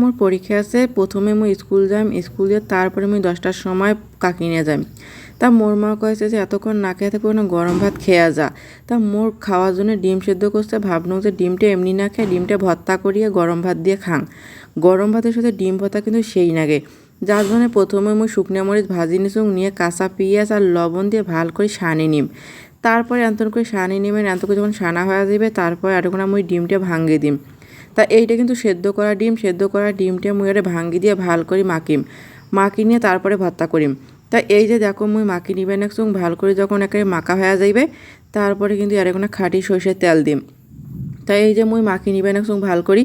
মোর পরীক্ষা আছে প্রথমে মুই স্কুল যাম, স্কুল দিয়ে তারপরে মুই 10টার সময় কাকি নিয়ে যাম। তা মোর মা কয়েছে যে এতক্ষণ না খেয়ে থাকবে না, গরম ভাত খেয়ে যা। তা মোর খাওয়ার জন্য ডিম সেদ্ধ করছে, ভাবলাম যে ডিমটা এমনি না খেয়ে ডিমটা ভর্তা করিয়ে গরম ভাত দিয়ে খাং। গরম ভাতের সাথে ডিম ভর্তা কিন্তু সেই লাগে। যার জন্য প্রথমে মুই শুকনো মরিচ ভাজি নিছুং, নিয়ে কাঁচা পেঁয়াজ আর লবণ দিয়ে ভাল করে সানি নিম। তারপরে এন্তন করে সানি নিবেন, এত করে যখন সানা হয়ে যাবে তারপরে এতক্ষণ মুই ডিমটা ভাঙিয়ে দিম। তা এইটা কিন্তু সেদ্ধ করা ডিম, সেদ্ধ করা ডিমটা মুই এটা ভাঙ্গি দিয়ে ভাল করে মাখি নিয়ে তারপরে ভর্তা করিম। তা এই যে দেখো মুই মাখি নিবেন একসঙ্গ ভাল করে যখন একেবারে মাখা হয়ে যাইবে তারপরে কিন্তু আর কোনো খাঁটি সরষের তেল দিম। তাই এই যে মুই মাখি নিবেন একসঙ্গ ভাল করি,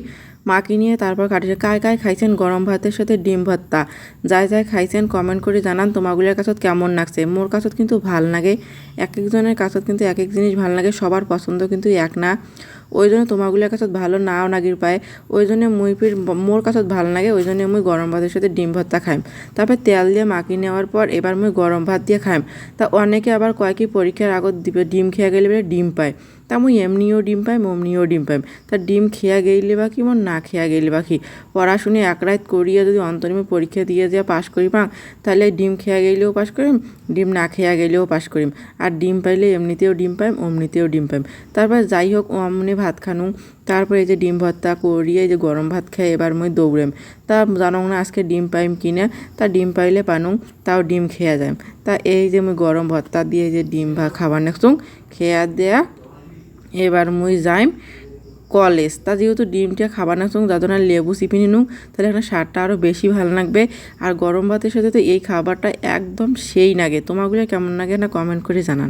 মাখি নিয়ে তারপর কাটি। কায় কায় খাইছেন গরম ভাতের সাথে ডিম ভর্তা, যাই যাই খাইছেন কমেন্ট করে জানান তোমাগুলোর কাছত কেমন লাগছে। মোর কাছত কিন্তু ভাল লাগে, এক একজনের কাছত কিন্তু এক এক জিনিস ভাল লাগে, সবার পছন্দ কিন্তু এক না। ওই জন্য তোমাগুলোর কাছত ভালো নাও নাগির পায়, ওই জন্য মোর কাছত ভাল লাগে, ওই জন্য মুই গরম ভাতের সাথে ডিম ভর্তা খাইম। তারপর তেল দিয়ে মাখি নেওয়ার পর এবার মুই গরম ভাত দিয়ে খাইম। তা অনেকে আবার কয় কি পরীক্ষার আগত দিবে ডিম খেয়ে গেলে ডিম পায়। তা মুই এমনিও ডিম পাইম অমনিও ডিম পাইম। তা ডিম খেয়া গেইলে বা কি মোর না খেয়া গেইলে বা কি, পড়াশুনি এক রাত করিয়া যদি অন্তরিমে পরীক্ষা দিয়ে যা পাশ করি পাং, তাহলে ডিম খেয়া গেলেও পাশ করিম, ডিম না খেয়া গেলেও পাশ করিম। আর ডিম পাইলে এমনিতেও ডিম পাইম অমনিতেও ডিম পাইম। তারপর যাই হোক অমনি ভাত খানু, তারপরে এই যে ডিম ভর্তা করিয়ে এই যে গরম ভাত খাই এবার মুই দৌড়েম। তা জানো না আজকে ডিম পাইম কিনা, তা ডিম পাইলে পানুং, তাও ডিম খেয়া যাইম। তা এই যে মুই গরম ভর্তা দিয়ে যে ডিম খাবার নেছুং খেয়া দেয়া এবার মুই যাইম কলেজ। তা যেহেতু ডিমটা খাবার নাচুং যার জন্য লেবু চিপি নিনুং, তাহলে এখানে স্বাদটা আরও বেশি ভালো লাগবে। আর গরম ভাতের সাথে তো এই খাবারটা একদম সেই লাগে। তোমাগুলো কেমন লাগে না কমেন্ট করে জানান।